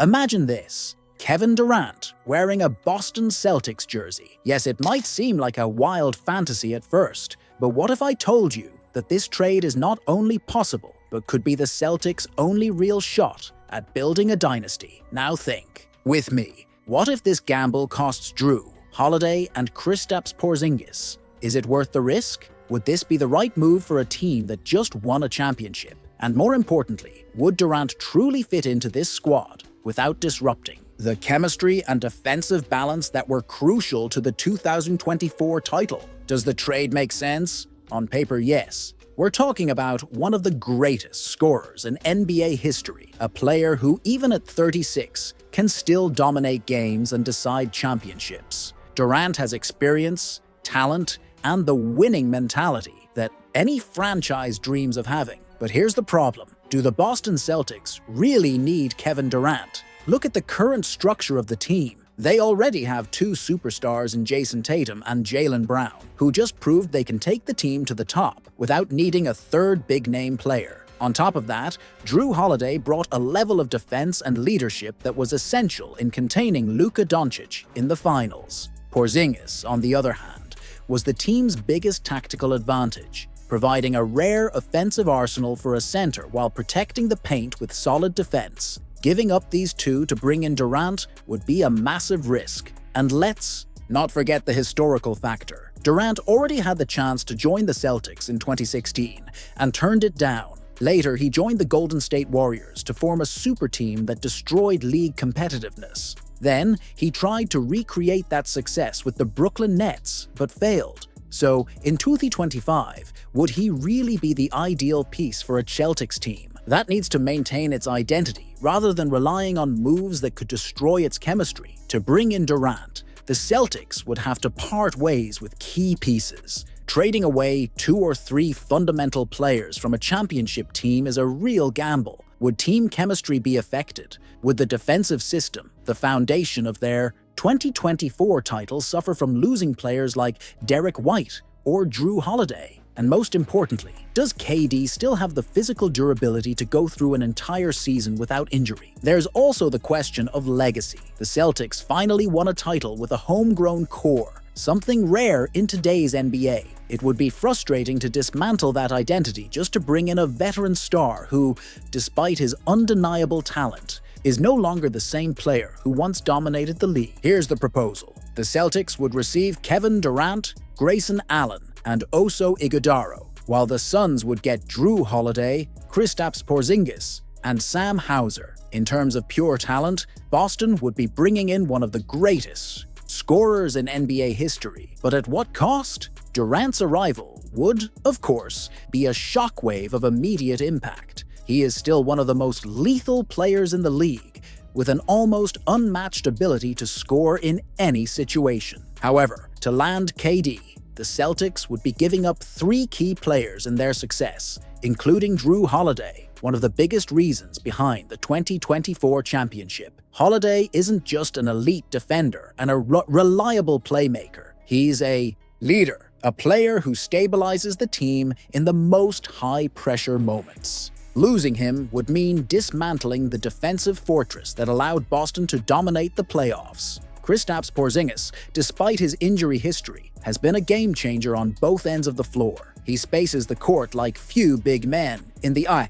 Imagine this. Kevin Durant wearing a Boston Celtics jersey. Yes, it might seem like a wild fantasy at first, but what if I told you that this trade is not only possible, but could be the Celtics' only real shot at building a dynasty? Now think with me. What if this gamble costs Jrue, Holiday, and Kristaps Porzingis? Is it worth the risk? Would this be the right move for a team that just won a championship? And more importantly, would Durant truly fit into this squad without disrupting the chemistry and defensive balance that were crucial to the 2024 title? Does the trade make sense? On paper, yes. We're talking about one of the greatest scorers in NBA history, a player who, even at 36, can still dominate games and decide championships. Durant has experience, talent, and the winning mentality that any franchise dreams of having. But here's the problem. Do the Boston Celtics really need Kevin Durant? Look at the current structure of the team. They already have two superstars in Jason Tatum and Jaylen Brown, who just proved they can take the team to the top without needing a third big-name player. On top of that, Jrue Holiday brought a level of defense and leadership that was essential in containing Luka Doncic in the finals. Porzingis, on the other hand, was the team's biggest tactical advantage, providing a rare offensive arsenal for a center while protecting the paint with solid defense. Giving up these two to bring in Durant would be a massive risk. And let's not forget the historical factor. Durant already had the chance to join the Celtics in 2016 and turned it down. Later, he joined the Golden State Warriors to form a super team that destroyed league competitiveness. Then, he tried to recreate that success with the Brooklyn Nets, but failed. So, in 2025, would he really be the ideal piece for a Celtics team that needs to maintain its identity rather than relying on moves that could destroy its chemistry? To bring in Durant, the Celtics would have to part ways with key pieces. Trading away 2 or 3 fundamental players from a championship team is a real gamble. Would team chemistry be affected? Would the defensive system, the foundation of their 2024 title, suffer from losing players like Derek White or Jrue Holiday? And most importantly, does KD still have the physical durability to go through an entire season without injury? There's also the question of legacy. The Celtics finally won a title with a homegrown core, something rare in today's NBA. It would be frustrating to dismantle that identity just to bring in a veteran star who, despite his undeniable talent, is no longer the same player who once dominated the league. Here's the proposal. The Celtics would receive Kevin Durant, Grayson Allen, and Oso Ighodaro, while the Suns would get Jrue Holiday, Kristaps Porzingis, and Sam Hauser. In terms of pure talent, Boston would be bringing in one of the greatest scorers in NBA history. But at what cost? Durant's arrival would, of course, be a shockwave of immediate impact. He is still one of the most lethal players in the league, with an almost unmatched ability to score in any situation. However, to land KD, the Celtics would be giving up 3 key players in their success, including Jrue Holiday, one of the biggest reasons behind the 2024 championship. Holiday isn't just an elite defender and a reliable playmaker. He's a leader, a player who stabilizes the team in the most high-pressure moments. Losing him would mean dismantling the defensive fortress that allowed Boston to dominate the playoffs. Kristaps Porzingis, despite his injury history, has been a game-changer on both ends of the floor. He spaces the court like few big men in the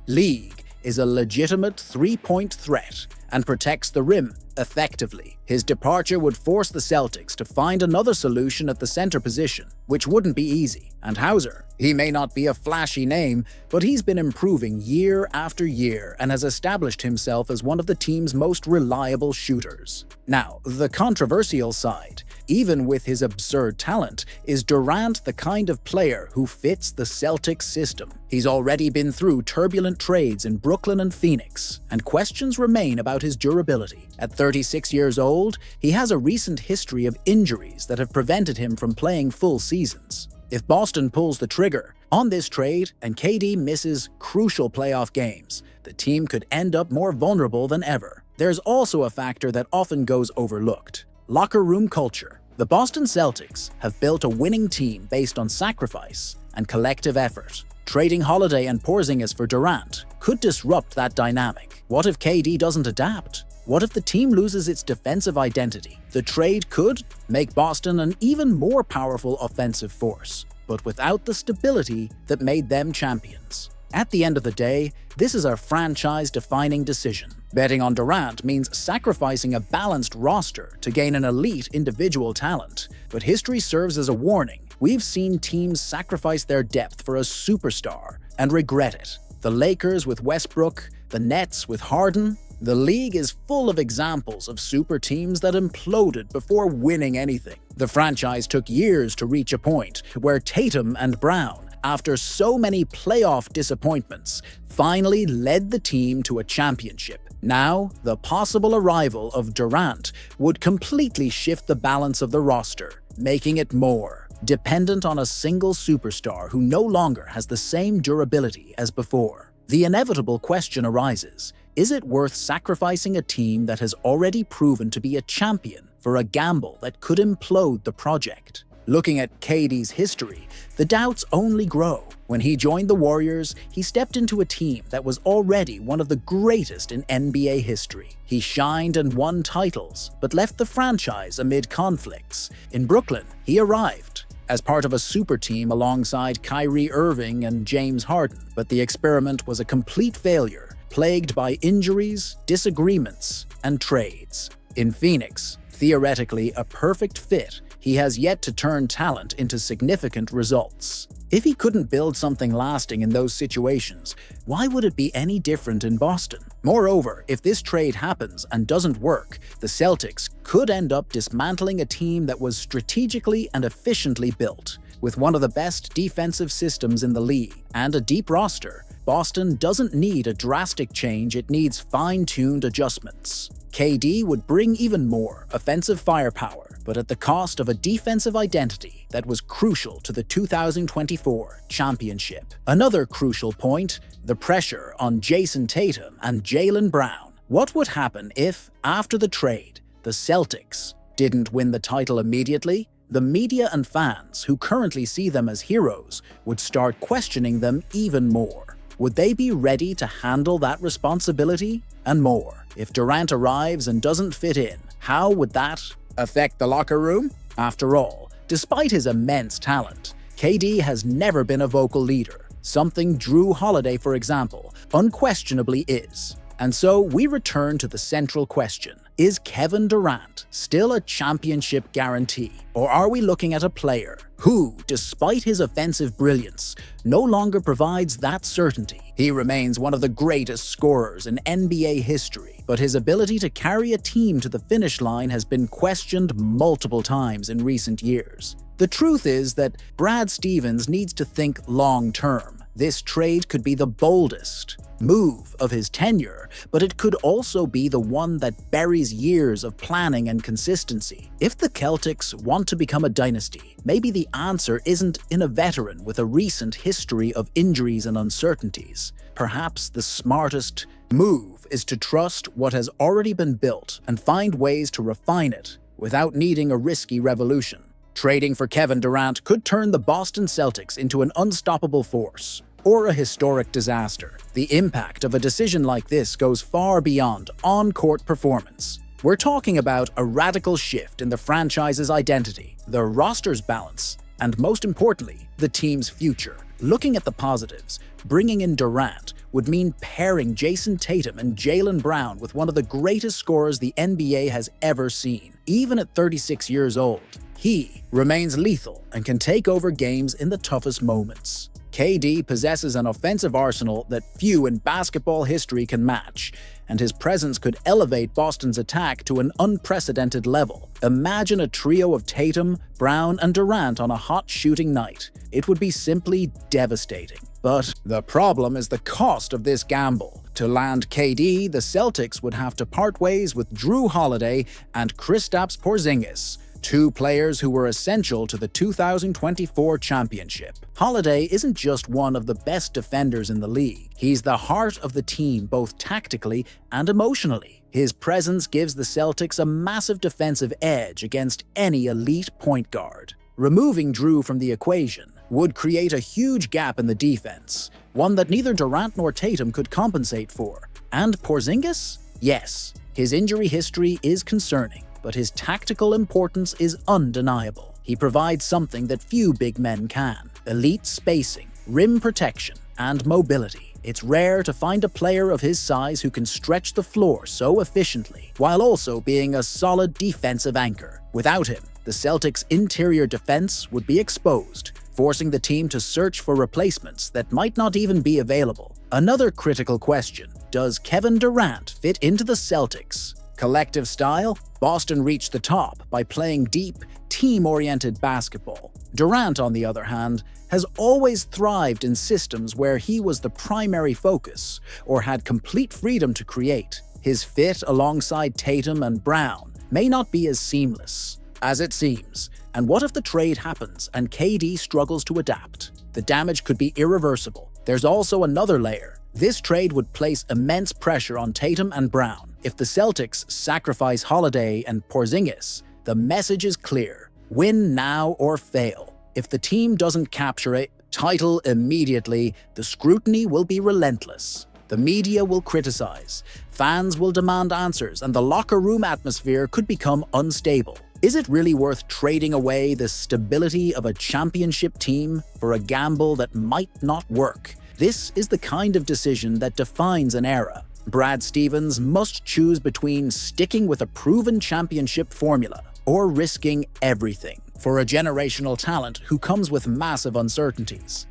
league, is a legitimate three-point threat, and protects the rim effectively. His departure would force the Celtics to find another solution at the center position, which wouldn't be easy. And Hauser, he may not be a flashy name, but he's been improving year after year and has established himself as one of the team's most reliable shooters. Now, the controversial side, even with his absurd talent, is Durant the kind of player who fits the Celtics system? He's already been through turbulent trades in Brooklyn and Phoenix, and questions remain about his durability. At 36 years old, he has a recent history of injuries that have prevented him from playing full seasons. If Boston pulls the trigger on this trade and KD misses crucial playoff games, the team could end up more vulnerable than ever. There's also a factor that often goes overlooked: locker room culture. The Boston Celtics have built a winning team based on sacrifice and collective effort. Trading Holiday and Porzingis for Durant could disrupt that dynamic. What if KD doesn't adapt? What if the team loses its defensive identity? The trade could make Boston an even more powerful offensive force, but without the stability that made them champions. At the end of the day, this is a franchise-defining decision. Betting on Durant means sacrificing a balanced roster to gain an elite individual talent. But history serves as a warning. We've seen teams sacrifice their depth for a superstar and regret it. The Lakers with Westbrook, the Nets with Harden. The league is full of examples of super teams that imploded before winning anything. The franchise took years to reach a point where Tatum and Brown, after so many playoff disappointments, finally led the team to a championship. Now, the possible arrival of Durant would completely shift the balance of the roster, making it more dependent on a single superstar who no longer has the same durability as before. The inevitable question arises: is it worth sacrificing a team that has already proven to be a champion for a gamble that could implode the project? Looking at KD's history, the doubts only grow. When he joined the Warriors, he stepped into a team that was already one of the greatest in NBA history. He shined and won titles, but left the franchise amid conflicts. In Brooklyn, he arrived as part of a super team alongside Kyrie Irving and James Harden, but the experiment was a complete failure, plagued by injuries, disagreements, and trades. In Phoenix, theoretically a perfect fit, he has yet to turn talent into significant results. If he couldn't build something lasting in those situations, why would it be any different in Boston? Moreover, if this trade happens and doesn't work, the Celtics could end up dismantling a team that was strategically and efficiently built. With one of the best defensive systems in the league and a deep roster, Boston doesn't need a drastic change, it needs fine-tuned adjustments. KD would bring even more offensive firepower, but at the cost of a defensive identity that was crucial to the 2024 championship. Another crucial point: the pressure on Jason Tatum and Jaylen Brown. What would happen if, after the trade, the Celtics didn't win the title immediately? The media and fans, who currently see them as heroes, would start questioning them even more. Would they be ready to handle that responsibility? And more. If Durant arrives and doesn't fit in, how would that affect the locker room? After all, despite his immense talent, KD has never been a vocal leader, something Jrue Holiday, for example, unquestionably is. And so we return to the central question: is Kevin Durant still a championship guarantee? Or are we looking at a player who, despite his offensive brilliance, no longer provides that certainty? He remains one of the greatest scorers in NBA history, but his ability to carry a team to the finish line has been questioned multiple times in recent years. The truth is that Brad Stevens needs to think long-term. This trade could be the boldest move of his tenure, but it could also be the one that buries years of planning and consistency. If the Celtics want to become a dynasty, maybe the answer isn't in a veteran with a recent history of injuries and uncertainties. Perhaps the smartest move is to trust what has already been built and find ways to refine it without needing a risky revolution. Trading for Kevin Durant could turn the Boston Celtics into an unstoppable force or a historic disaster. The impact of a decision like this goes far beyond on-court performance. We're talking about a radical shift in the franchise's identity, the roster's balance, and most importantly, the team's future. Looking at the positives, bringing in Durant would mean pairing Jason Tatum and Jaylen Brown with one of the greatest scorers the NBA has ever seen. Even at 36 years old, he remains lethal and can take over games in the toughest moments. KD possesses an offensive arsenal that few in basketball history can match, and his presence could elevate Boston's attack to an unprecedented level. Imagine a trio of Tatum, Brown, and Durant on a hot shooting night. It would be simply devastating. But the problem is the cost of this gamble. To land KD, the Celtics would have to part ways with Jrue Holiday and Kristaps Porzingis, two players who were essential to the 2024 championship. Holiday isn't just one of the best defenders in the league. He's the heart of the team both tactically and emotionally. His presence gives the Celtics a massive defensive edge against any elite point guard. Removing Jrue from the equation would create a huge gap in the defense, one that neither Durant nor Tatum could compensate for. And Porzingis? Yes, his injury history is concerning, but his tactical importance is undeniable. He provides something that few big men can: elite spacing, rim protection, and mobility. It's rare to find a player of his size who can stretch the floor so efficiently, while also being a solid defensive anchor. Without him, the Celtics' interior defense would be exposed, forcing the team to search for replacements that might not even be available. Another critical question: does Kevin Durant fit into the Celtics' collective style? Boston reached the top by playing deep, team-oriented basketball. Durant, on the other hand, has always thrived in systems where he was the primary focus or had complete freedom to create. His fit alongside Tatum and Brown may not be as seamless as it seems. And what if the trade happens and KD struggles to adapt? The damage could be irreversible. There's also another layer. This trade would place immense pressure on Tatum and Brown. If the Celtics sacrifice Holiday and Porzingis, the message is clear: win now or fail. If the team doesn't capture a title immediately, the scrutiny will be relentless. The media will criticize, fans will demand answers, and the locker room atmosphere could become unstable. Is it really worth trading away the stability of a championship team for a gamble that might not work? This is the kind of decision that defines an era. Brad Stevens must choose between sticking with a proven championship formula or risking everything for a generational talent who comes with massive uncertainties.